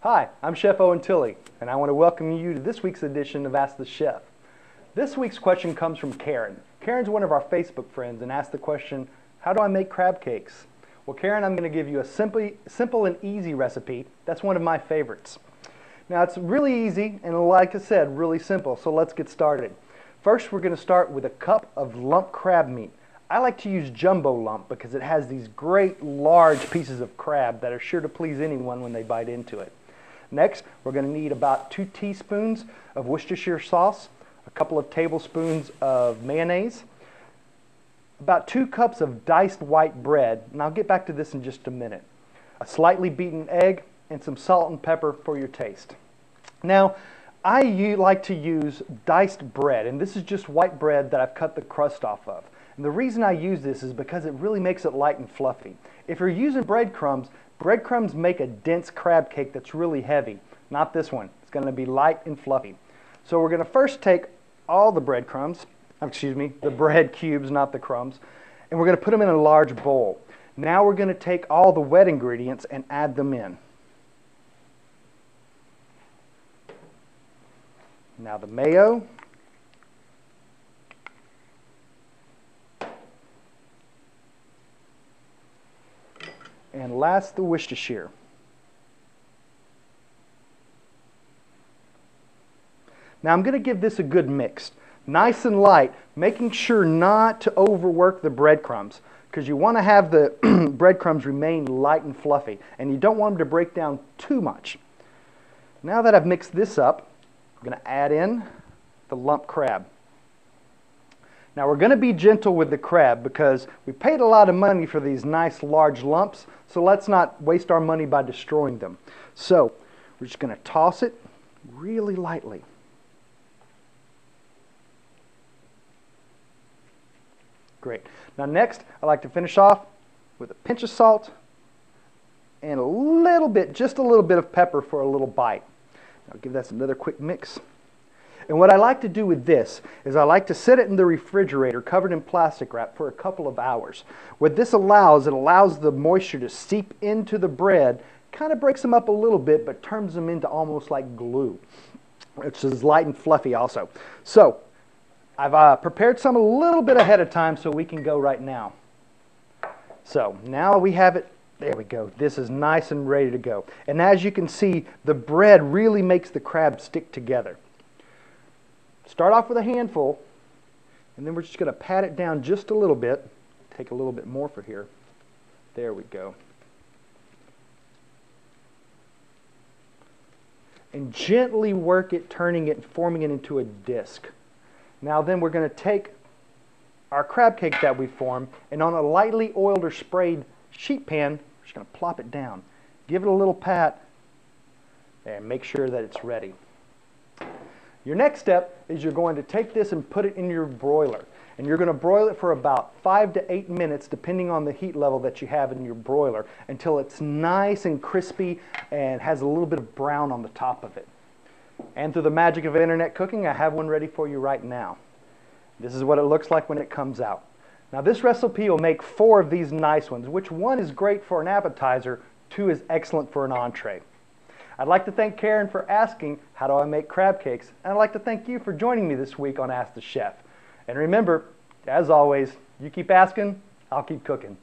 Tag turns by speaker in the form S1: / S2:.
S1: Hi, I'm Chef Owen Tilley, and I want to welcome you to this week's edition of Ask the Chef. This week's question comes from Karen. Karen's one of our Facebook friends and asked the question, how do I make crab cakes? Well, Karen, I'm going to give you a simple and easy recipe. That's one of my favorites. Now, it's really easy and, like I said, really simple, so let's get started. First, we're going to start with a cup of lump crab meat. I like to use jumbo lump because it has these great large pieces of crab that are sure to please anyone when they bite into it. Next, we're going to need about 2 teaspoons of Worcestershire sauce, a couple of tablespoons of mayonnaise, about 2 cups of diced white bread, and I'll get back to this in just a minute, a slightly beaten egg, and some salt and pepper for your taste. Now, I like to use diced bread, and this is just white bread that I've cut the crust off of. And the reason I use this is because it really makes it light and fluffy. If you're using breadcrumbs, breadcrumbs make a dense crab cake that's really heavy. Not this one. It's going to be light and fluffy. So we're going to first take all the breadcrumbs, the bread cubes, not the crumbs, and we're going to put them in a large bowl. Now we're going to take all the wet ingredients and add them in. Now the mayo, and last the Worcestershire. Now I'm going to give this a good mix. Nice and light, making sure not to overwork the breadcrumbs, because you want to have the breadcrumbs remain light and fluffy, and you don't want them to break down too much. Now that I've mixed this up, I'm going to add in the lump crab. Now we're going to be gentle with the crab because we paid a lot of money for these nice large lumps, so let's not waste our money by destroying them. So we're just going to toss it really lightly. Great. Now next, I like to finish off with a pinch of salt and just a little bit of pepper for a little bite. I'll give that another quick mix. And what I like to do with this is I like to set it in the refrigerator covered in plastic wrap for a couple of hours. What this allows, it allows the moisture to seep into the bread, kind of breaks them up a little bit, but turns them into almost like glue, which is light and fluffy also. So I've prepared some a little bit ahead of time so we can go right now. So now we have it. There we go. This is nice and ready to go. And as you can see, the bread really makes the crab stick together. Start off with a handful, and then we're just going to pat it down just a little bit. Take a little bit more for here. There we go. And gently work it, turning it and forming it into a disc. Now then we're going to take our crab cake that we formed, and on a lightly oiled or sprayed sheet pan, we're just going to plop it down. Give it a little pat, and make sure that it's ready. Your next step is you're going to take this and put it in your broiler. And you're going to broil it for about 5 to 8 minutes, depending on the heat level that you have in your broiler, until it's nice and crispy and has a little bit of brown on the top of it. And through the magic of internet cooking, I have one ready for you right now. This is what it looks like when it comes out. Now this recipe will make 4 of these nice ones, which 1 is great for an appetizer, 2 is excellent for an entree. I'd like to thank Karen for asking, how do I make crab cakes? And I'd like to thank you for joining me this week on Ask the Chef. And remember, as always, you keep asking, I'll keep cooking.